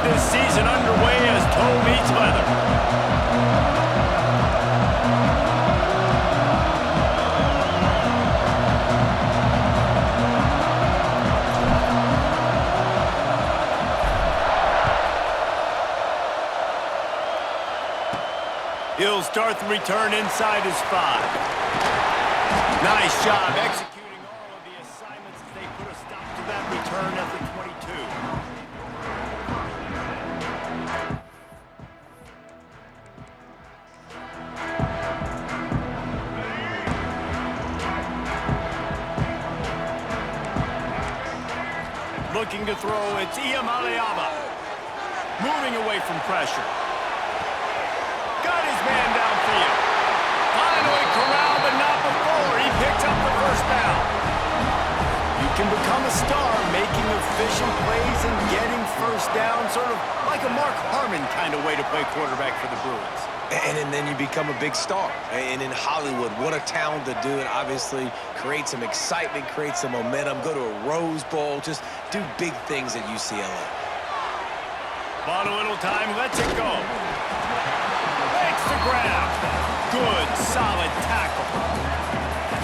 this season underway as toe meets leather. He'll start the return inside his 5. Nice job executing all of the assignments as they put a stop to that return at the 22. Looking to throw, it's Iamaleava. Moving away from pressure. Got his man downfield. Finally corralled, but not before. He picks up the first down. You can become a star making efficient plays and getting first down, sort of like a Mark Harmon kind of way to play quarterback for the Bruins. And then you become a big star. And in Hollywood, what a talent to do it. Obviously, create some excitement, create some momentum, go to a Rose Bowl, just do big things at UCLA. Bought a little time, lets it go. Makes the grab. Good, solid tackle.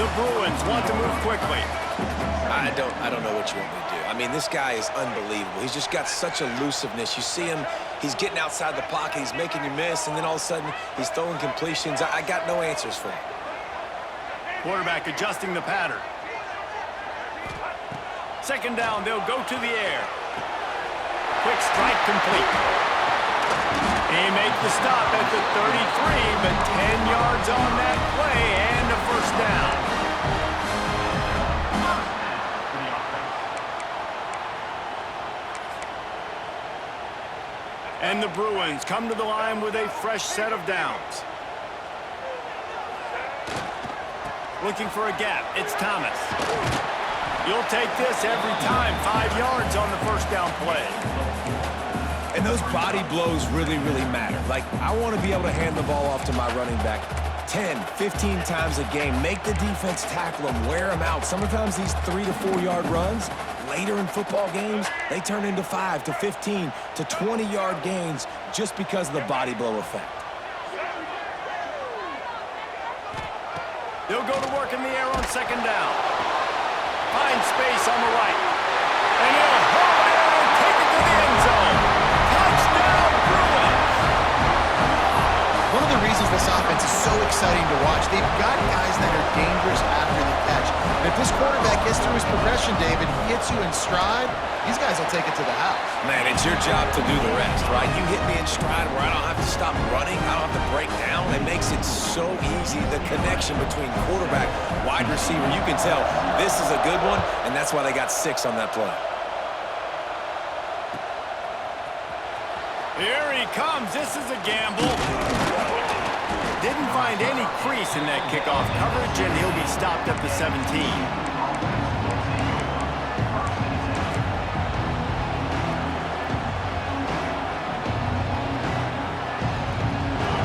The Bruins want to move quickly. I don't know what you want me to do. I mean, this guy is unbelievable. He's just got such elusiveness. You see him, he's getting outside the pocket, he's making you miss, and then all of a sudden, he's throwing completions. I got no answers for him. Quarterback adjusting the pattern. Second down, they'll go to the air. Quick strike complete. He makes the stop at the 33, but 10 yards on that play and a first down. And the Bruins come to the line with a fresh set of downs. Looking for a gap, it's Thomas. You'll take this every time. 5 yards on the first down play. And those body blows really, really matter. Like, I want to be able to hand the ball off to my running back 10, 15 times a game. Make the defense tackle them, wear them out. Sometimes these 3 to 4 yard runs, later in football games, they turn into 5 to 15 to 20 yard gains just because of the body blow effect. They'll go to work in the air on second down. Find space on the right. And he'll hold it and take it to the end zone. Touchdown, Bruins! One of the reasons this offense is so exciting to watch, they've got guys that are dangerous after the catch. And if this quarterback gets through his progression, David, he hits you in stride, these guys will take it to the house. Man, it's your job to do the rest, right? You hit me in stride where I don't have to stop running, I don't have to break down. It makes it so easy, the connection between quarterback, wide receiver. You can tell this is a good one, and that's why they got 6 on that play. Here he comes. This is a gamble. Didn't find any crease in that kickoff coverage, and he'll be stopped at the 17.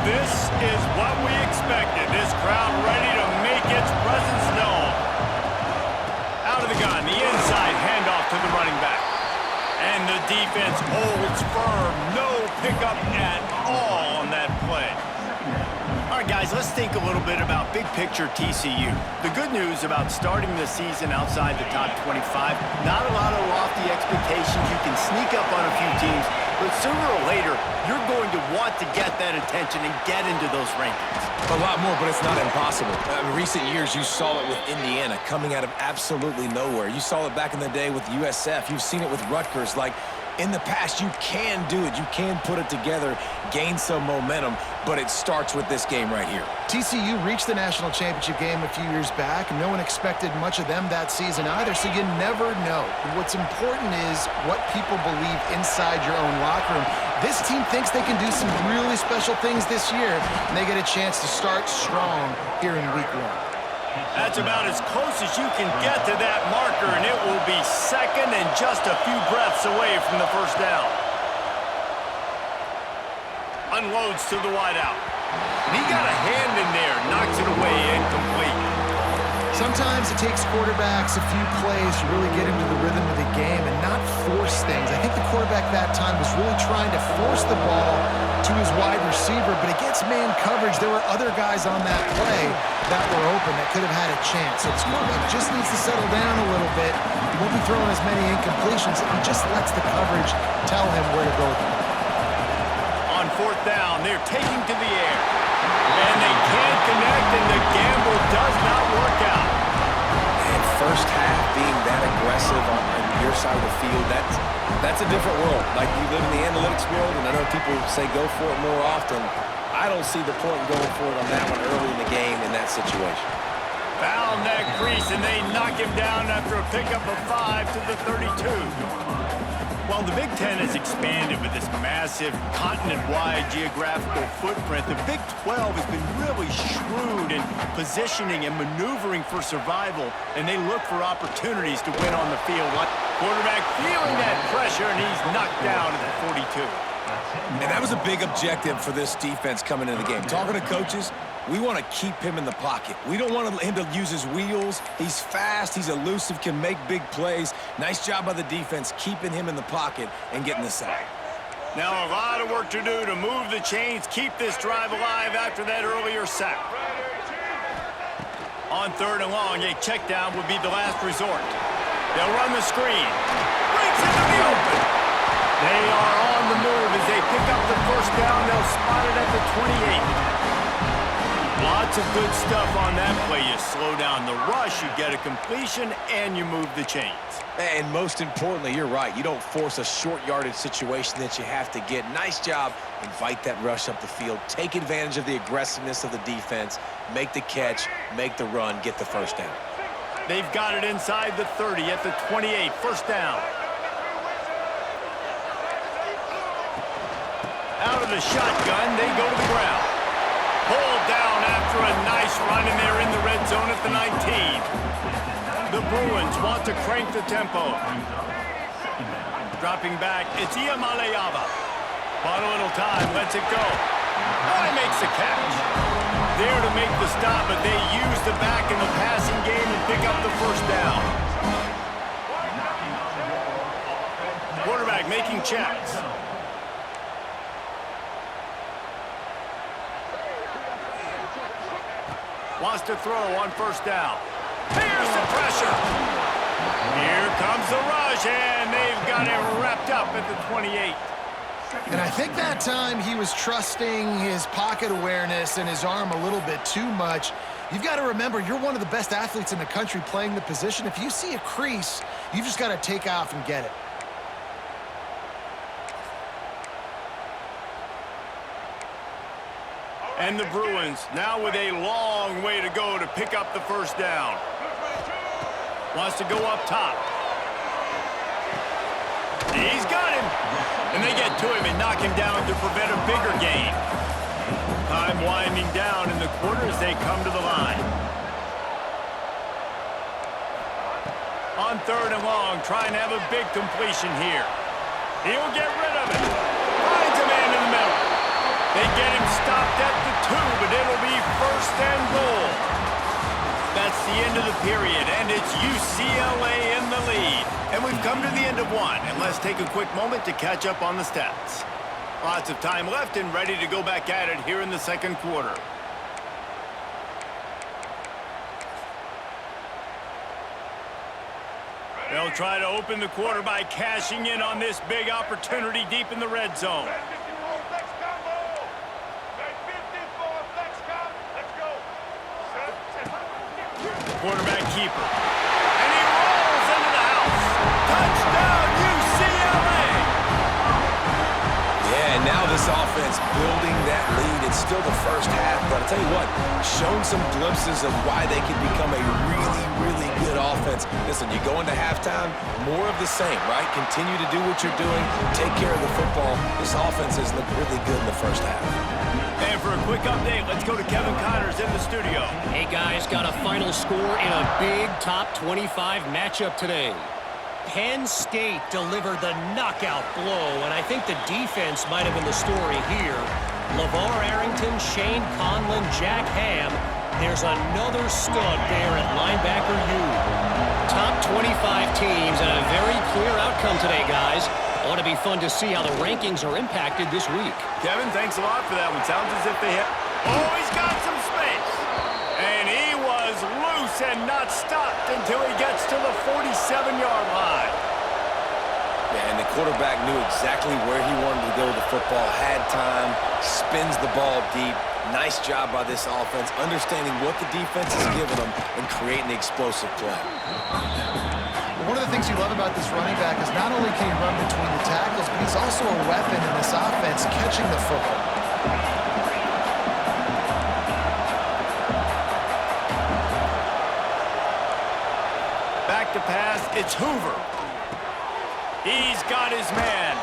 This is what we expected. This crowd ready to make its presence known. Out of the gun, the inside handoff to the running back. And the defense holds firm. No pickup at all on that play. All right, guys, let's think a little bit about big picture TCU. The good news about starting the season outside the top 25, not a lot of lofty expectations. You can sneak up on a few teams, but sooner or later, you're going to want to get that attention and get into those rankings. A lot more, but it's not impossible. In recent years, you saw it with Indiana coming out of absolutely nowhere. You saw it back in the day with USF. You've seen it with Rutgers. Like, in the past, you can do it. You can put it together, gain some momentum, but it starts with this game right here. TCU reached the national championship game a few years back, and no one expected much of them that season either, so you never know. What's important is what people believe inside your own locker room. This team thinks they can do some really special things this year, and they get a chance to start strong here in week 1. That's about as close as you can get to that marker, and it will be second and just a few breaths away from the first down. Unloads to the wideout. He got a hand in there, knocks it away, incomplete. Sometimes it takes quarterbacks a few plays to really get into the rhythm of the game and not force things. I think the quarterback that time was really trying to force the ball to his wide receiver, but against man coverage, there were other guys on that play that were open that could have had a chance. So this quarterback just needs to settle down a little bit. He won't be throwing as many incompletions. He just lets the coverage tell him where to go with the ball. On fourth down, they're taking to the air. And they can't connect, and the gamble does not work out. And first half being that aggressive on your side of the field, that's a different world. Like, you live in the analytics world, and I know people say go for it more often. I don't see the point in going for it on that one early in the game in that situation. Found that crease, and they knock him down after a pickup of 5 to the 32. While the Big Ten has expanded with this massive continent-wide geographical footprint, the Big 12 has been really shrewd in positioning and maneuvering for survival, and they look for opportunities to win on the field. Quarterback feeling that pressure, and he's knocked down at the 42. And that was a big objective for this defense coming into the game. Talking to coaches, we want to keep him in the pocket. We don't want him to use his wheels. He's fast, he's elusive, can make big plays. Nice job by the defense keeping him in the pocket and getting the sack. Now a lot of work to do to move the chains, keep this drive alive after that earlier sack. On third and long, a check down would be the last resort. They'll run the screen. Breaks into the open. They are on the move as they pick up the first down. They'll spot it at the 28. Lots of good stuff on that play. You slow down the rush, you get a completion, and you move the chains. And most importantly, you're right. You don't force a short yardage situation that you have to get. Nice job. Invite that rush up the field. Take advantage of the aggressiveness of the defense. Make the catch, make the run, get the first down. They've got it inside the 30 at the 28. First down. Out of the shotgun, they go to the ground. Pulled down after a nice run, and they're in the red zone at the 19. The Bruins want to crank the tempo. Dropping back, it's Iamaleava. Bought a little time, lets it go. Oh, he makes the catch. There to make the stop, but they use the back in the passing game and pick up the first down. Quarterback making checks. Wants to throw on first down. Here's the pressure. Here comes the rush, and they've got it wrapped up at the 28. And I think that time he was trusting his pocket awareness and his arm a little bit too much. You've got to remember, you're one of the best athletes in the country playing the position. If you see a crease, you've just got to take off and get it. And the Bruins now with a long way to go to pick up the first down. Wants to go up top. He's got him. And they get to him and knock him down to prevent a bigger gain. Time winding down in the quarter as they come to the line. On third and long, trying to have a big completion here. He'll get rid of it. Finds a man in the middle. They get him stopped at the 2, but it'll be first and goal. That's the end of the period, and it's UCLA in the lead. And we've come to the end of one, and let's take a quick moment to catch up on the stats. Lots of time left and ready to go back at it here in the second quarter. They'll try to open the quarter by cashing in on this big opportunity deep in the red zone. Quarterback keeper. And he rolls into the house. Touchdown, UCLA! Yeah, and now this offense building that lead. It's still the first half, but I'll tell you what, shown some glimpses of why they can become a really, really good offense. Listen, you go into halftime, more of the same, right? Continue to do what you're doing, take care of the football. This offense has looked really good in the first half. And for a quick update, let's go to Kevin Connors in the studio. Hey, guys, got a final score in a big top 25 matchup today. Penn State delivered the knockout blow, and I think the defense might have been the story here. LeVar Arrington, Shane Conlon, Jack Ham. There's another stud there at linebacker U. Top 25 teams and a very clear outcome today, guys. Ought to be fun to see how the rankings are impacted this week. Kevin, thanks a lot for that one. Sounds as if they have... Oh, he's got some space. And he was loose and not stopped until he gets to the 47-yard line. Yeah, and the quarterback knew exactly where he wanted to go with the football, had time, spins the ball deep. Nice job by this offense, understanding what the defense is giving them and creating the explosive play. One of the things you love about this running back is not only can he run between the tackles, but he's also a weapon in this offense catching the football. Back to pass, it's Hoover. He's got his man.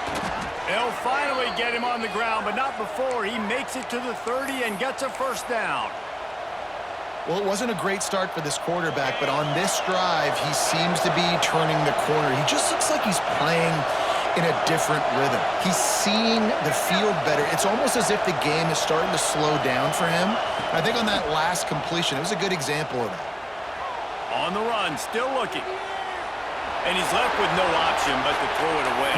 They'll finally get him on the ground, but not before he makes it to the 30 and gets a first down. Well, it wasn't a great start for this quarterback, but on this drive, he seems to be turning the corner. He just looks like he's playing in a different rhythm. He's seeing the field better. It's almost as if the game is starting to slow down for him. I think on that last completion, it was a good example of that. On the run, still looking. And he's left with no option but to throw it away.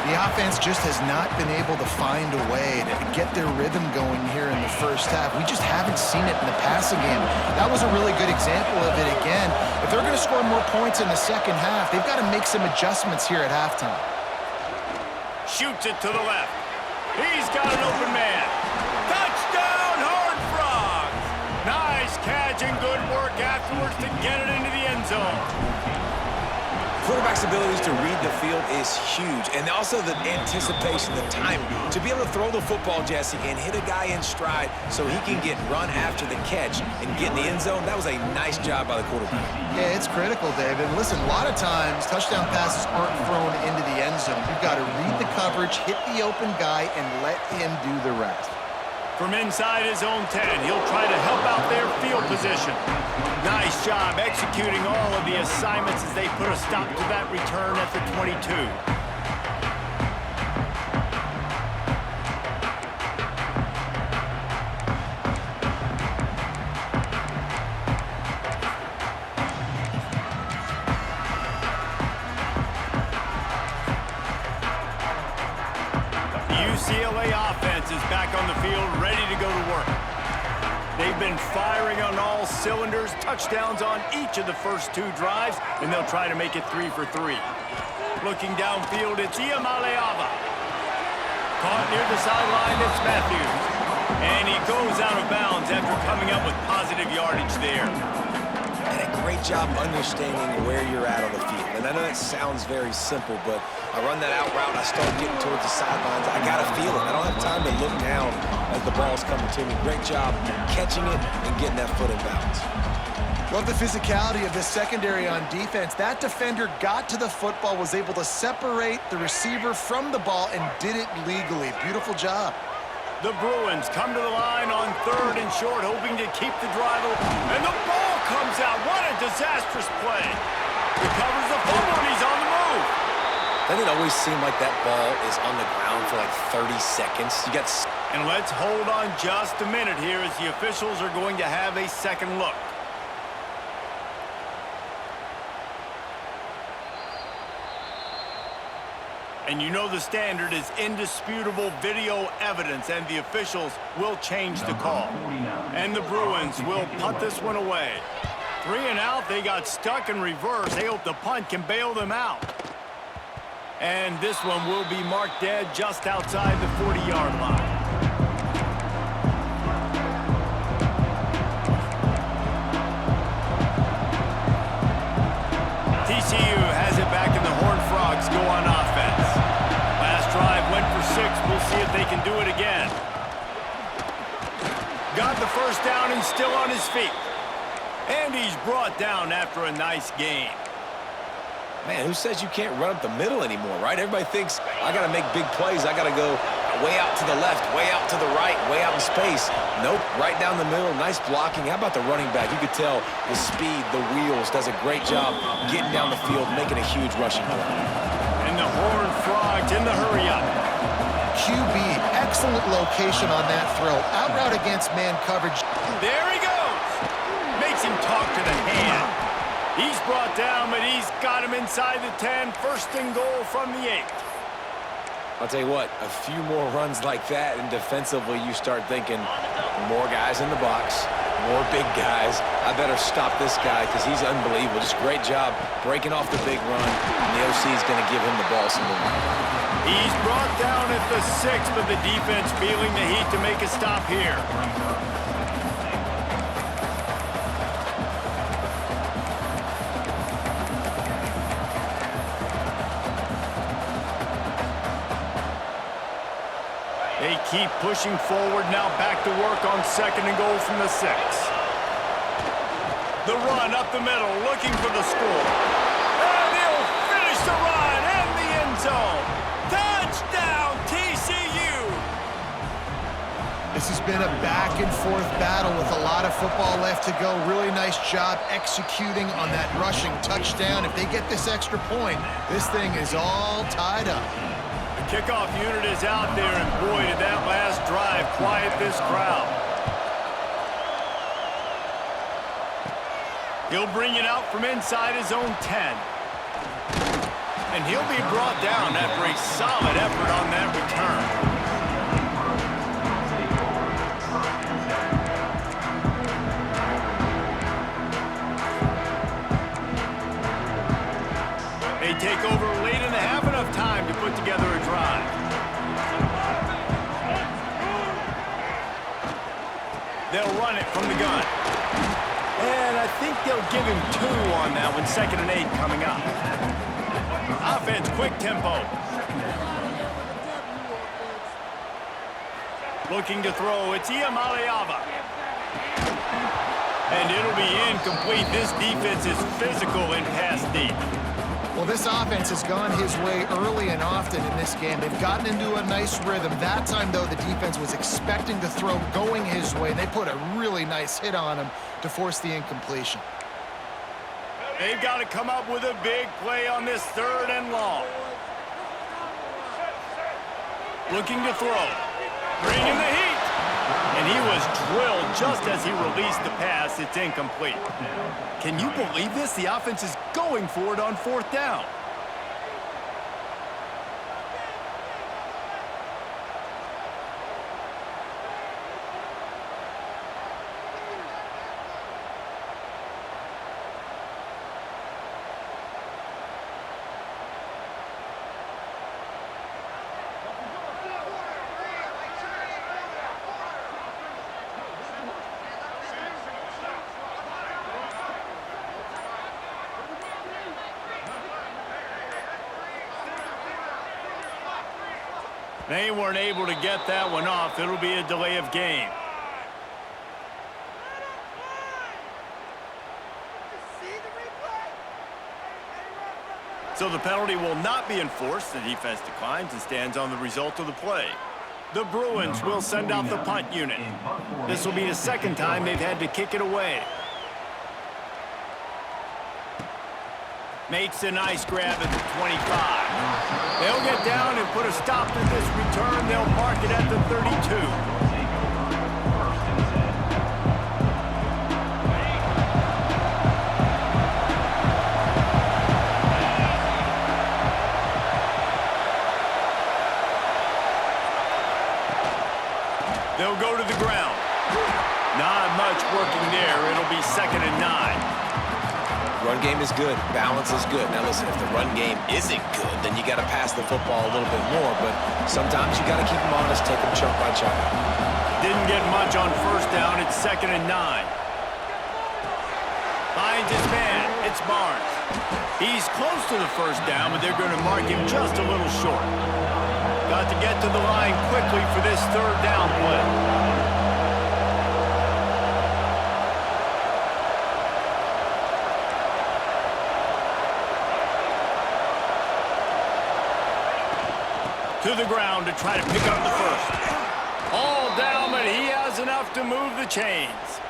The offense just has not been able to find a way to get their rhythm going here in the first half. We just haven't seen it in the passing game. That was a really good example of it again. If they're going to score more points in the second half, they've got to make some adjustments here at halftime. Shoots it to the left. He's got an open man. Touchdown, Horned Frogs! Nice catch and good work afterwards to get it into the end zone. Quarterback's abilities to read the field is huge, and also the anticipation, the timing. To be able to throw the football, Jesse, and hit a guy in stride so he can get run after the catch and get in the end zone, that was a nice job by the quarterback. Yeah, it's critical, David. Listen, a lot of times, touchdown passes aren't thrown into the end zone. You've got to read the coverage, hit the open guy, and let him do the rest. From inside his own 10, he'll try to help out their field position. Nice job executing all of the assignments as they put a stop to that return at the 22. UCLA offense is back on the field, ready to go to work. They've been firing on all cylinders, touchdowns on each of the first two drives, and they'll try to make it 3 for 3. Looking downfield, it's Iamaleava. Caught near the sideline, it's Matthews. And he goes out of bounds after coming up with positive yardage there. And a great job understanding where you're at on the field. And I know that sounds very simple, but I run that out route, I start getting towards the sidelines. I got to feel it. I don't have time to look down as the ball's coming to me. Great job catching it and getting that foot in bounds. Love the physicality of this secondary on defense. That defender got to the football, was able to separate the receiver from the ball, and did it legally. Beautiful job. The Bruins come to the line on 3rd and short, hoping to keep the drive open. And the ball comes out. What a disastrous play. Recovers the fumble, and he's on the move. Doesn't it always seem like that ball is on the ground for like 30 seconds? And let's hold on just a minute here as the officials are going to have a second look. And you know the standard is indisputable video evidence, and the officials will change the call. And the Bruins will punt this one away. 3 and out, they got stuck in reverse. They hope the punt can bail them out. And this one will be marked dead just outside the 40-yard line. TCU has it back, and the Horned Frogs go on offense. Last drive went for 6. We'll see if they can do it again. Got the first down and still on his feet. And he's brought down after a nice gain. Man, who says you can't run up the middle anymore, right? Everybody thinks, I got to make big plays. I got to go way out to the left, way out to the right, way out in space. Nope, right down the middle. Nice blocking. How about the running back? You could tell the speed, the wheels, does a great job getting down the field, making a huge rushing play. And the Horned Frogs in the hurry-up. QB, excellent location on that throw. Out route against man coverage. There he goes. Makes him talk to the hand. He's brought down, but he's got him inside the 10. 1st and goal from the 8. I'll tell you what, a few more runs like that, and defensively you start thinking more guys in the box, more big guys. I better stop this guy because he's unbelievable. Just great job breaking off the big run, and the OC is going to give him the ball some more. He's brought down at the 6, but the defense feeling the heat to make a stop here. They keep pushing forward, now back to work on 2nd and goal from the 6. The run up the middle, looking for the score. And he'll finish the run in the end zone. Touchdown, TCU! This has been a back-and-forth battle with a lot of football left to go. Really nice job executing on that rushing touchdown. If they get this extra point, this thing is all tied up. Kickoff unit is out there, and boy, did that last drive quiet this crowd. He'll bring it out from inside his own 10. And he'll be brought down after a solid effort on that return. They take over late in the half, enough time to put together a drive. They'll run it from the gun. And I think they'll give him 2 on that one, 2nd and 8 coming up. Offense, quick tempo. Looking to throw, it's Iamaleava. And it'll be incomplete. This defense is physical in pass deep. Well, this offense has gone his way early and often in this game. They've gotten into a nice rhythm. That time, though, the defense was expecting to throw going his way. They put a really nice hit on him to force the incompletion. They've got to come up with a big play on this 3rd and long. Looking to throw. Bringing the heat. And he was drilled just as he released the pass. It's incomplete. Can you believe this? The offense is going for it on 4th down. They weren't able to get that one off. It'll be a delay of game. So the penalty will not be enforced. The defense declines and stands on the result of the play. The Bruins will send out the punt unit. This will be the 2nd time they've had to kick it away. Makes a nice grab at the 25. They'll get down and put a stop to this return. They'll mark it at the 32. They'll go to the ground. Not much working there. It'll be 2nd and 9. Run game is good. Balance is good. Now, listen, if the run game isn't good, then you got to pass the football a little bit more. But sometimes you got to keep them honest, take them chunk by chunk. Didn't get much on 1st down. It's 2nd and 9. Finds his man. It's Barnes. He's close to the 1st down, but they're going to mark him just a little short. Got to get to the line quickly for this 3rd down play. To the ground to try to pick up the 1st. All down, but he has enough to move the chains.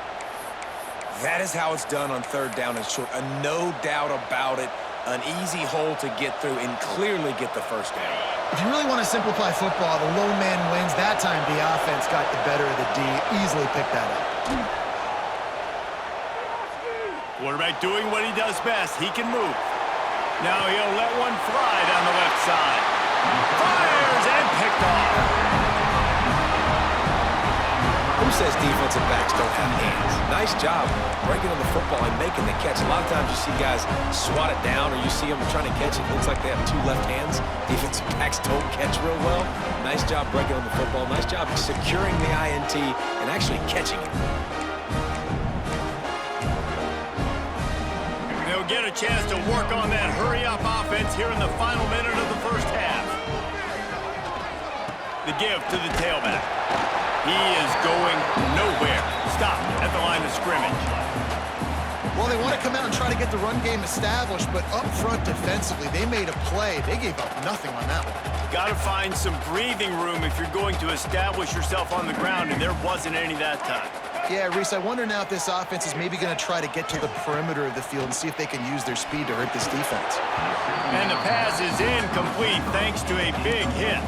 That is how it's done on 3rd down and short. No doubt about it. An easy hole to get through and clearly get the 1st down. If you really want to simplify football, the low man wins. That time the offense got the better of the D. Easily picked that up. Quarterback doing what he does best. He can move. Now he'll let one fly down the left side. Fires and says defensive backs don't have hands? Nice job breaking on the football and making the catch. A lot of times you see guys swat it down or you see them trying to catch it. It looks like they have two left hands. Defensive backs don't catch real well. Nice job breaking on the football. Nice job securing the INT and actually catching it. They'll get a chance to work on that hurry-up offense here in the final minute of the first half. The give to the tailback. He is going nowhere. Stop at the line of scrimmage. Well, they want to come out and try to get the run game established, but up front defensively, they made a play. They gave up nothing on that one. Got to find some breathing room if you're going to establish yourself on the ground, and there wasn't any that time. Yeah, Reese, I wonder now if this offense is maybe going to try to get to the perimeter of the field and see if they can use their speed to hurt this defense. And the pass is incomplete thanks to a big hit.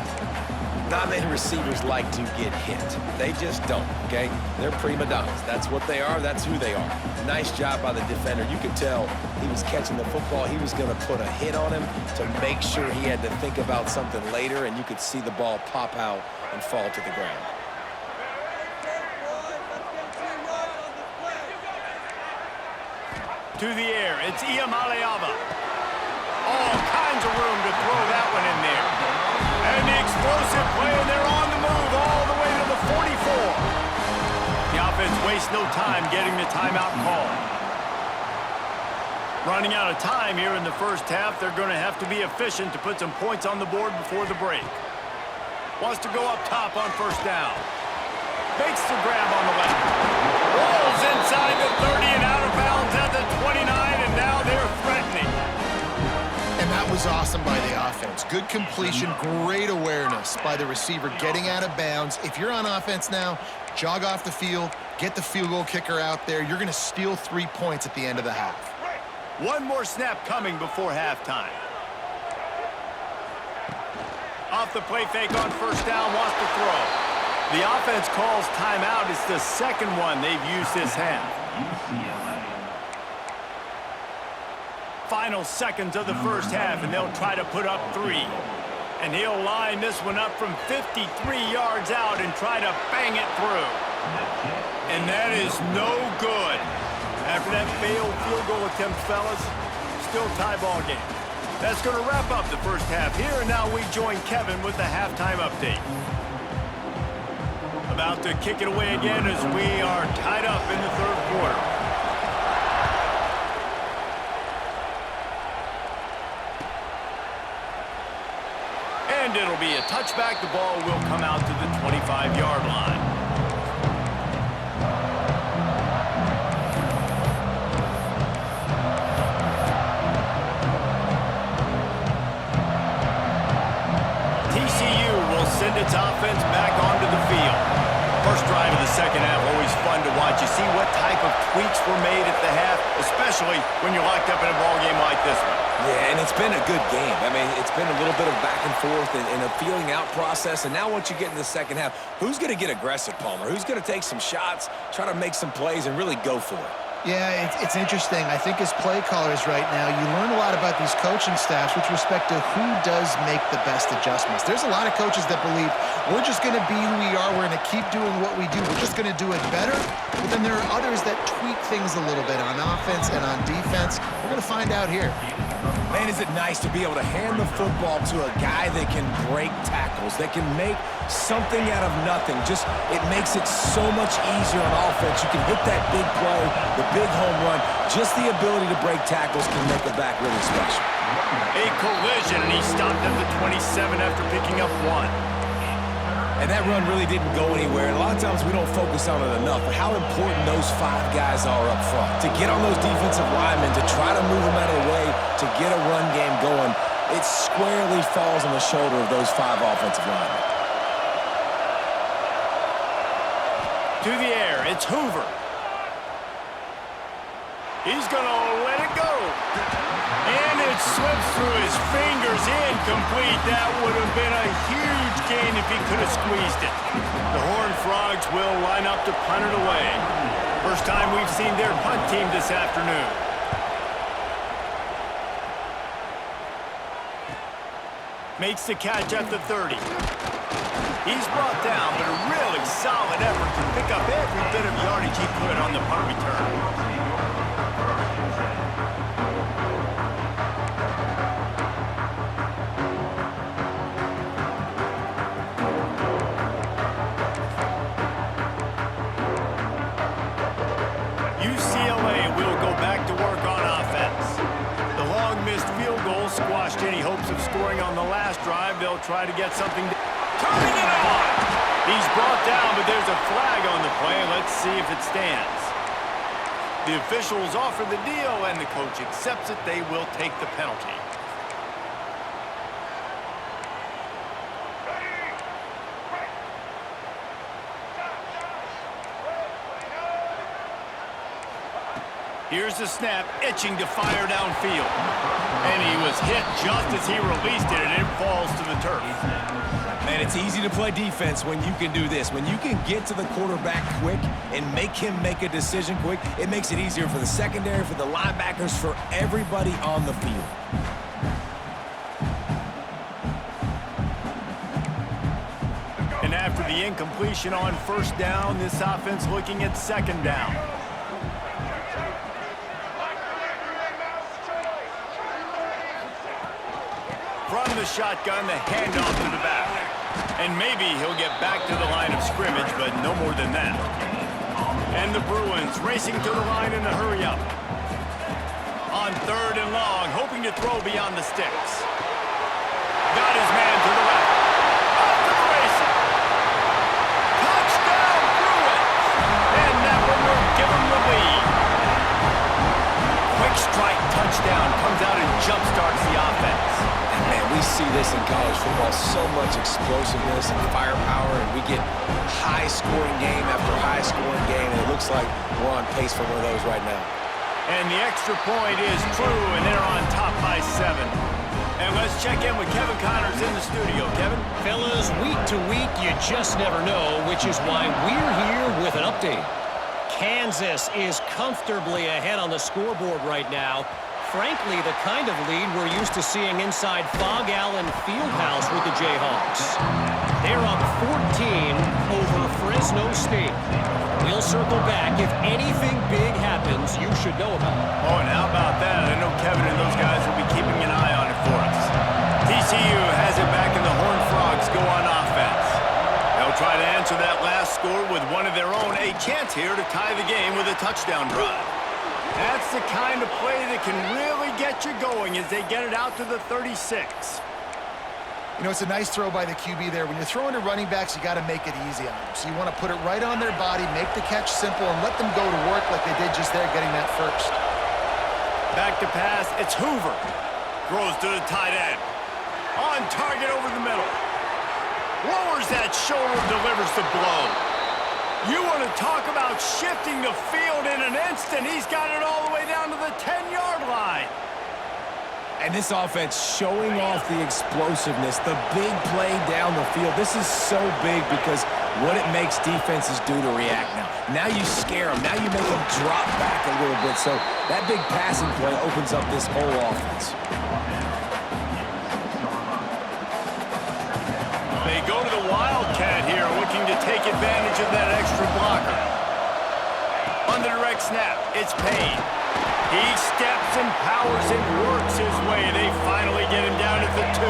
Not many receivers like to get hit. They just don't, okay? They're prima donnas. That's what they are. That's who they are. Nice job by the defender. You could tell he was catching the football. He was going to put a hit on him to make sure he had to think about something later, and you could see the ball pop out and fall to the ground. To the air, it's Iamaleava. All kinds of room to throw that one in there. And the explosive play, and they're on the move all the way to the 44. The offense wastes no time getting the timeout call. Running out of time here in the first half, they're going to have to be efficient to put some points on the board before the break. Wants to go up top on first down. Makes the grab on the left. Rolls inside the 30 and out of bounds at the 29, and now they're threatening. And that was awesome by the offense. Good completion, great awareness by the receiver getting out of bounds. If you're on offense now, jog off the field, get the field goal kicker out there. You're going to steal 3 points at the end of the half. One more snap coming before halftime. Off the play fake on first down, wants to throw. The offense calls timeout. It's the second one they've used this half. Final seconds of the first half, and they'll try to put up 3. And he'll line this one up from 53 yards out and try to bang it through. And that is no good. After that failed field goal attempt, fellas, still tie ball game. That's going to wrap up the first half here, and now we join Kevin with the halftime update. About to kick it away again as we are tied up in the third quarter. And it'll be a touchback. The ball will come out to the 25-yard line. TCU will send its offense back onto the field. First drive of the second half, always fun to watch. You see what type of tweaks were made at the half, especially when you're locked up in a ball game like this one. Yeah, and it's been a good game. I mean, it's been a little bit of back and forth and a feeling out process. And now once you get in the second half, who's going to get aggressive, Palmer? Who's going to take some shots, try to make some plays, and really go for it? Yeah, it's interesting. I think as play callers right now, you learn a lot about these coaching staffs with respect to who does make the best adjustments. There's a lot of coaches that believe we're just going to be who we are. We're going to keep doing what we do. We're just going to do it better. But then there are others that tweak things a little bit on offense and on defense. We're going to find out here. Man, is it nice to be able to hand the football to a guy that can break tackles, that can make something out of nothing. Just, it makes it so much easier on offense. You can hit that big play, the big home run. Just the ability to break tackles can make a back really special. A collision, and he stopped at the 27 after picking up 1. And that run really didn't go anywhere. And a lot of times we don't focus on it enough, but how important those 5 guys are up front. To get on those defensive linemen, to try to move them out of the way, to get a run game going, it squarely falls on the shoulder of those 5 offensive linemen. To the air, it's Hoover. He's going to let it go. And it slips through his fingers, incomplete. That would have been a huge gain if he could have squeezed it. The Horned Frogs will line up to punt it away. First time we've seen their punt team this afternoon. Makes the catch at the 30. He's brought down, but a really solid effort to pick up every bit of yardage he could on the punt return. UCLA will go back to work on offense. The long-missed field goal squashed any hopes of scoring on the last drive. They'll try to get something. Turning it on! He's brought down, but there's a flag on the play. Let's see if it stands. The officials offer the deal, and the coach accepts it. They will take the penalty. Here's the snap, itching to fire downfield. And he was hit just as he released it, and it falls to the turf. Man, it's easy to play defense when you can do this. When you can get to the quarterback quick and make him make a decision quick, it makes it easier for the secondary, for the linebackers, for everybody on the field. And after the incompletion on first down, this offense looking at second down. From the shotgun, the handoff to the back. And maybe he'll get back to the line of scrimmage, but no more than that. And the Bruins racing to the line in a hurry-up. On third and long, hoping to throw beyond the sticks. Got his man to the left. Off to the races. Touchdown, Bruins! And that one will give him the lead. Quick strike touchdown comes out and jump-starts the offense. Man, we see this in college football, so much explosiveness and firepower, and we get high-scoring game after high-scoring game, and it looks like we're on pace for one of those right now. And the extra point is true, and they're on top by 7. And let's check in with Kevin Connors in the studio. Kevin? Fellas, week to week, you just never know, which is why we're here with an update. Kansas is comfortably ahead on the scoreboard right now. Frankly, the kind of lead we're used to seeing inside Fog Allen Fieldhouse with the Jayhawks. They're up 14 over Fresno State. We'll circle back. If anything big happens, you should know about it. Oh, and how about that? I know Kevin and those guys will be keeping an eye on it for us. TCU has it back, and the Horned Frogs go on offense. They'll try to answer that last score with one of their own. A chance here to tie the game with a touchdown drive. That's the kind of play that can really get you going as they get it out to the 36. You know, it's a nice throw by the QB there. When you're throwing to running backs, you got to make it easy on them. So you want to put it right on their body, make the catch simple, and let them go to work like they did just there, getting that first. Back to pass, it's Hoover. Throws to the tight end. On target over the middle. Lowers that shoulder, delivers the blow. You want to talk about shifting the field in an instant. He's got it all the way down to the 10-yard line. And this offense showing off the explosiveness, the big play down the field. This is so big because what it makes defenses do to react now. Now you scare them. Now you make them drop back a little bit. So that big passing play opens up this whole offense. They go to the Wildcat here, looking to take advantage of that extra blocker. On the direct snap, it's Payne. He steps and powers and works his way. They finally get him down at the 2.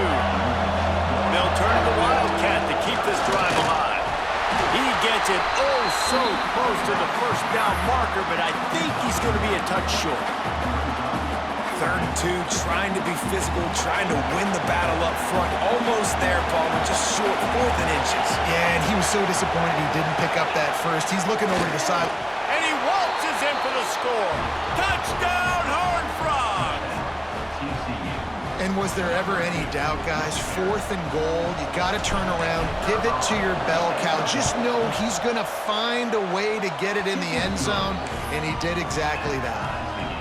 They'll turn to the Wildcat to keep this drive alive. He gets it oh so close to the first down marker, but I think he's going to be a touch short. 3rd and 2, trying to be physical, trying to win the battle up front. Almost there, Paul, but just short, 4th and inches. Yeah, and he was so disappointed he didn't pick up that first. He's looking over to the side. And he waltzes in for the score. Touchdown, Horned Frogs! And was there ever any doubt, guys? 4th and goal. You got to turn around, give it to your bell cow. Just know he's going to find a way to get it in the end zone, and he did exactly that.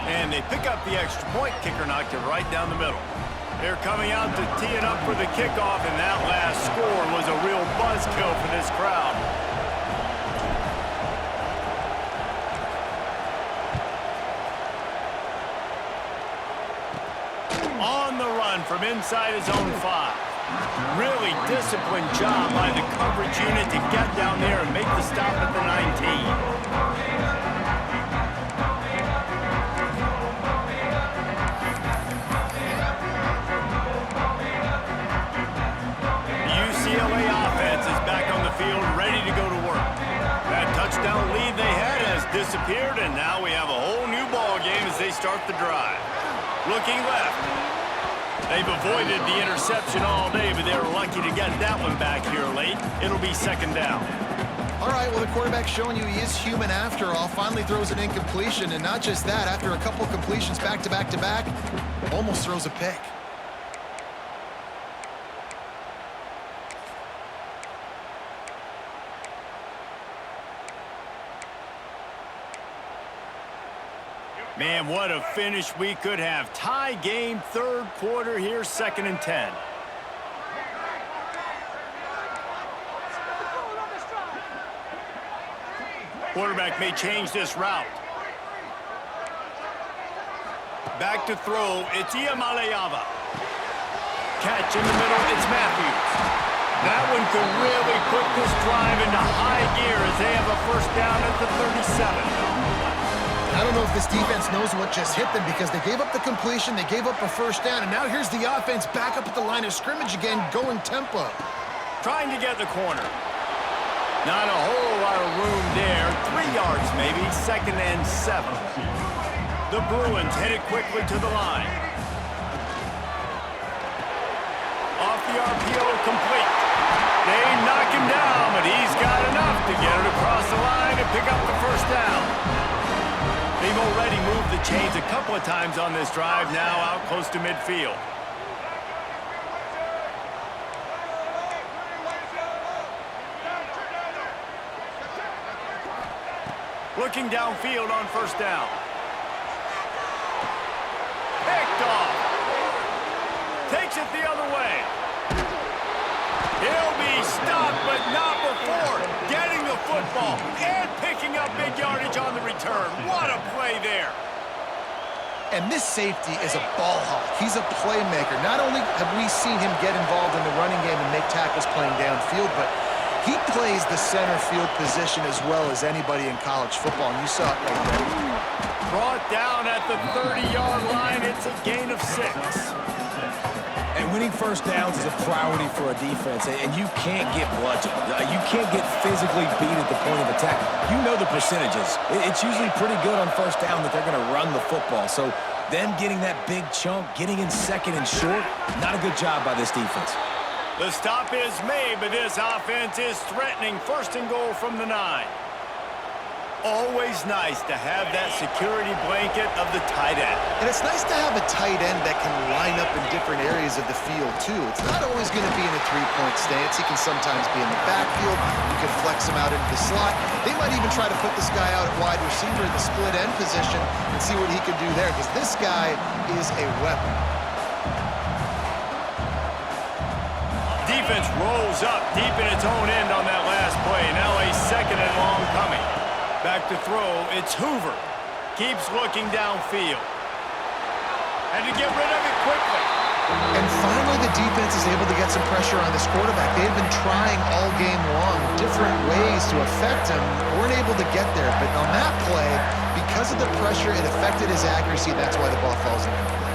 And they pick up the extra point. Kicker knocked it right down the middle. They're coming out to tee it up for the kickoff, and that last score was a real buzzkill for this crowd. On the run from inside his own 5. Really disciplined job by the coverage unit to get down there and make the stop at the 19. UCLA offense is back on the field, ready to go to work. That touchdown lead they had has disappeared, and now we have a whole new ball game as they start the drive. Looking left. They've avoided the interception all day, but they were lucky to get that one back here late. It'll be second down. All right, well, the quarterback's showing you he is human after all. Finally throws an incompletion, and not just that, after a couple completions back-to-back-to-back, almost throws a pick. Man, what a finish we could have. Tie game, third quarter here, 2nd and 10. Quarterback may change this route. Back to throw, it's Iamaleava. Catch in the middle, it's Matthews. That one could really put this drive into high gear as they have a first down at the 37. I don't know if this defense knows what just hit them because they gave up the completion, they gave up a first down, and now here's the offense back up at the line of scrimmage again, going tempo. Trying to get the corner. Not a whole lot of room there. 3 yards maybe, 2nd and 7. The Bruins headed quickly to the line. Off the RPO, complete. They knock him down, but he's got enough to get it across the line and pick up the first down. They've already moved the chains a couple of times on this drive, now out close to midfield. Looking downfield on first down. Picked off. Takes it the other way. He'll be stopped, but not before getting the football and picking up big yardage on the return. What a play there. And this safety is a ball hawk. He's a playmaker. Not only have we seen him get involved in the running game and make tackles playing downfield, but he plays the center field position as well as anybody in college football, and you saw it right there. Brought down at the 30-yard line. It's a gain of 6. And winning first downs is a priority for a defense, and you can't get bludgeoned. You can't get physically beat at the point of attack. You know the percentages. It's usually pretty good on first down that they're going to run the football. So them getting that big chunk, getting in 2nd and short, not a good job by this defense. The stop is made, but this offense is threatening 1st and goal from the 9. Always nice to have that security blanket of the tight end. And it's nice to have a tight end that can line up in different areas of the field, too. It's not always going to be in a three-point stance. He can sometimes be in the backfield. You can flex him out into the slot. They might even try to put this guy out at wide receiver in the split end position and see what he can do there, because this guy is a weapon. Defense rolls up deep in its own end on that last play. Now a 2nd and long coming. Back to throw, it's Hoover. Keeps looking downfield. Had to get rid of it quickly. And finally, the defense is able to get some pressure on this quarterback. They've been trying all game long different ways to affect him. Weren't able to get there, but on that play, because of the pressure, it affected his accuracy. That's why the ball falls incomplete.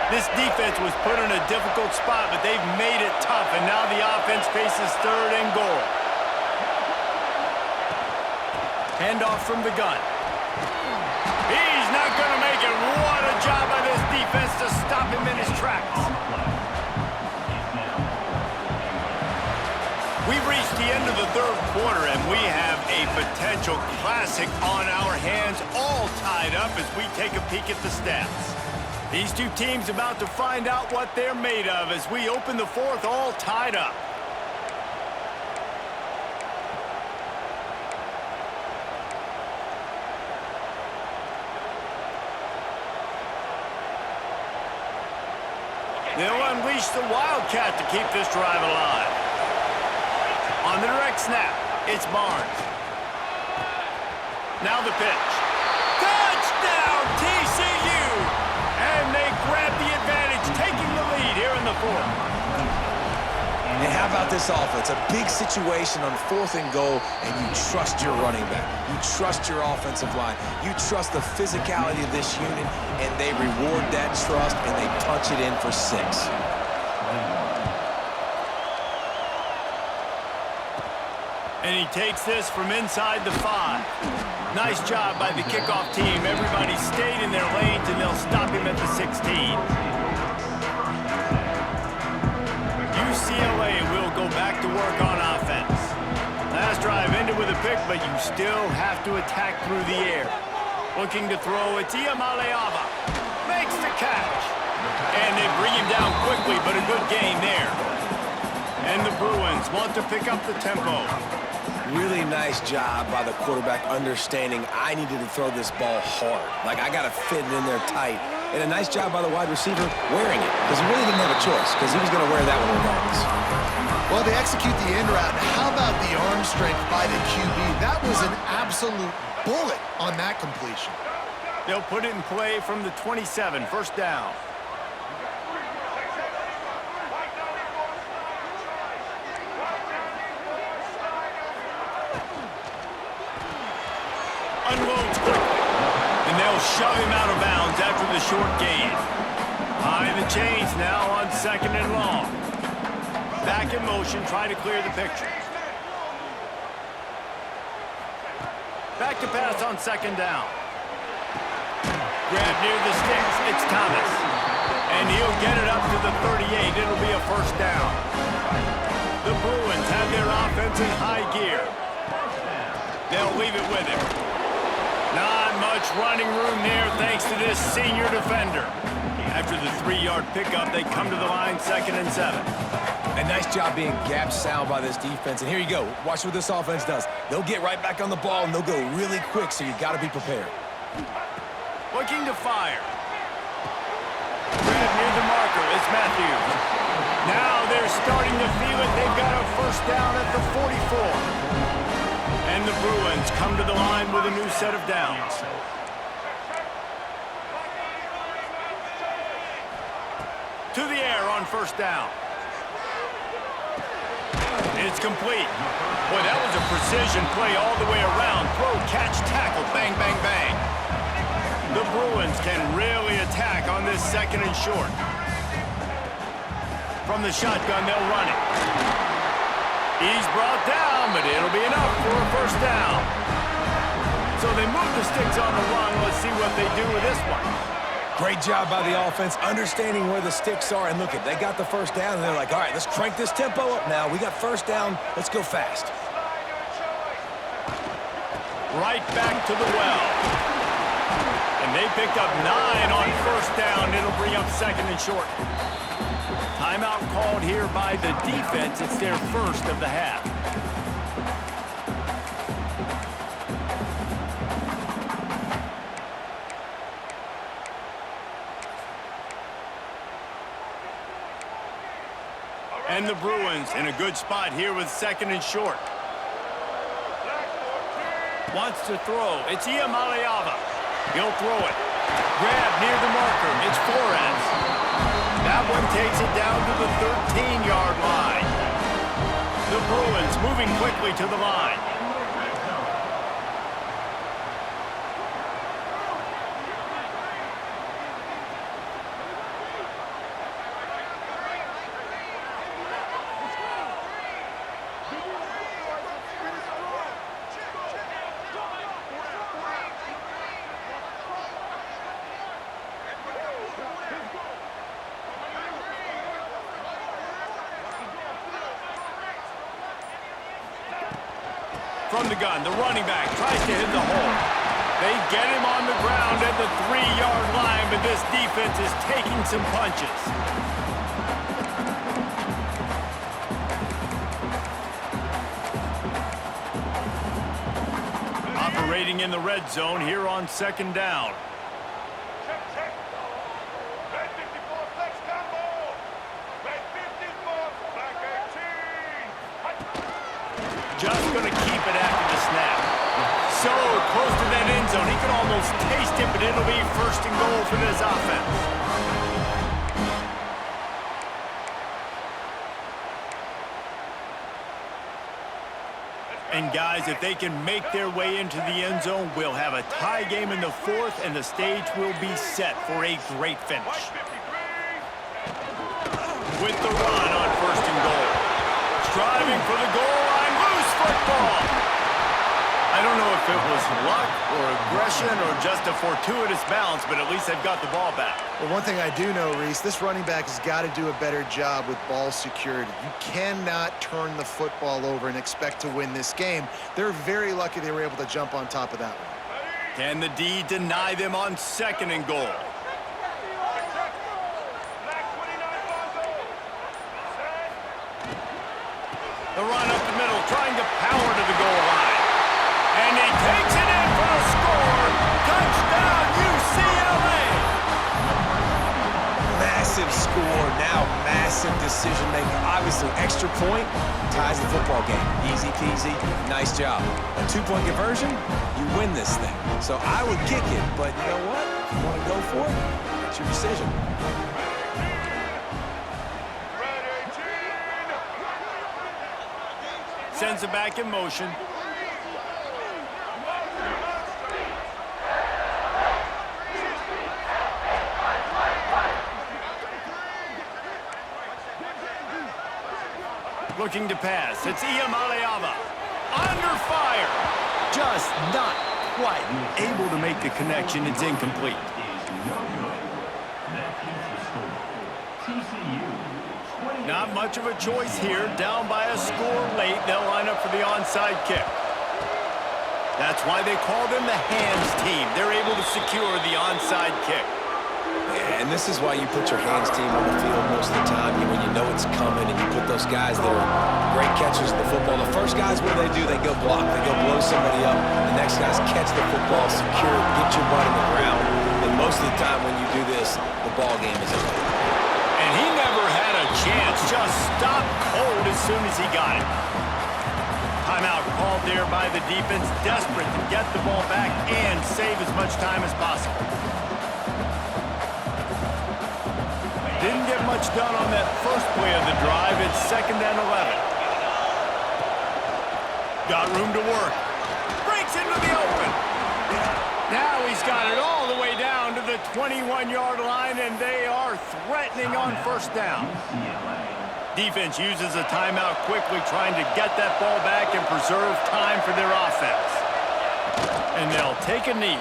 This defense was put in a difficult spot, but they've made it tough, and now the offense faces 3rd and goal. Handoff from the gun. He's not going to make it. What a job by this defense to stop him in his tracks. We've reached the end of the 3rd quarter, and we have a potential classic on our hands, all tied up as we take a peek at the stats. These two teams about to find out what they're made of as we open the 4th all tied up. They'll unleash the Wildcat to keep this drive alive. On the direct snap, it's Barnes. Now the pitch. Touchdown, TCU! And they grab the advantage, taking the lead here in the fourth. And how about this offense? A big situation on 4th and goal, and you trust your running back. You trust your offensive line. You trust the physicality of this unit, and they reward that trust, and they punch it in for 6. And he takes this from inside the 5. Nice job by the kickoff team. Everybody stayed in their lanes, and they'll stop him at the 16. UCLA will go back to work on offense. Last drive ended with a pick, but you still have to attack through the air. Looking to throw, it's Iamaleava. Makes the catch. And they bring him down quickly, but a good gain there. And the Bruins want to pick up the tempo. Really nice job by the quarterback understanding I needed to throw this ball hard. Like, I got to fit it in there tight. And a nice job by the wide receiver wearing it, because he really didn't have a choice, because he was going to wear that one regardless. Well, they execute the end route. How about the arm strength by the QB? That was an absolute bullet on that completion. They'll put it in play from the 27, first down. Unloads quickly, and they'll shove him out of bounds after the short gain. High the chains now on 2nd and long. Back in motion, try to clear the picture. Back to pass on 2nd down. Grab near the sticks, it's Thomas. And he'll get it up to the 38, it'll be a first down. The Bruins have their offense in high gear. They'll leave it with him. Not much running room there thanks to this senior defender. After the 3-yard pickup, they come to the line 2nd and 7. A nice job being gap sound by this defense. And here you go. Watch what this offense does. They'll get right back on the ball, and they'll go really quick, so you got to be prepared. Looking to fire. Grab near the marker. It's Matthews. Now they're starting to feel it. They've got a first down at the 44. And the Bruins come to the line with a new set of downs. To the air on first down. It's complete. Boy, that was a precision play all the way around. Throw, catch, tackle, bang, bang, bang. The Bruins can really attack on this 2nd and short. From the shotgun, they'll run it. He's brought down, but it'll be enough for a first down. So they move the sticks on the run. Let's see what they do with this one. Great job by the offense, understanding where the sticks are. And look, they got the first down, and they're like, all right, let's crank this tempo up now. We got first down. Let's go fast. Right back to the well. And they picked up 9 on first down. It'll bring up 2nd and short. Timeout called here by the defense. It's their first of the half. And the Bruins in a good spot here with 2nd and short. Wants to throw. It's Iamaleava. He'll throw it. Grab near the marker. It's Flores. That one takes it down to the 13-yard line. The Bruins moving quickly to the line. From the gun, the running back tries to hit the hole. They get him on the ground at the 3-yard line, but this defense is taking some punches. Operating in the red zone here on 2nd down. Just going to keep it after the snap. So close to that zone. He can almost taste it, but it'll be first and goal for this offense. And guys, if they can make their way into the end zone, we'll have a tie game in the fourth, and the stage will be set for a great finish. With the run on first and goal. Striving for the goal line. Loose football. I don't know if it was luck or aggression or just a fortuitous bounce, but at least they've got the ball back. Well, one thing I do know, Reese, this running back has got to do a better job with ball security. You cannot turn the football over and expect to win this game. They're very lucky they were able to jump on top of that one. Can the D deny them on second and goal? The run up the middle, trying to power to the goal line. And he takes it in for the score. Touchdown, UCLA! Massive score, now massive decision-making. Obviously, extra point ties the football game. Easy peasy, nice job. A 2-point conversion, you win this thing. So I would kick it, but you know what? If you want to go for it, that's your decision. Sends it back in motion. Looking to pass. It's Iamaleava. Under fire. Just not quite able to make the connection. It's incomplete. Not much of a choice here. Down by a score late. They'll line up for the onside kick. That's why they call them the hands team. They're able to secure the onside kick. Yeah, and this is why you put your hands team on the field most of the time. When you know it's coming and you put those guys that are great catchers of the football. The first guys, what do? They go block. They go blow somebody up. The next guys catch the football, secure it, get your butt in the ground. And most of the time when you do this, the ball game is over. And he never had a chance. Just stopped cold as soon as he got it. Timeout called there by the defense, desperate to get the ball back and save as much time as possible. Didn't get much done on that first play of the drive. It's 2nd and 11. Got room to work. Breaks into the open. Now he's got it all the way down to the 21-yard line, and they are threatening on first down. Defense uses a timeout quickly, trying to get that ball back and preserve time for their offense. And they'll take a knee.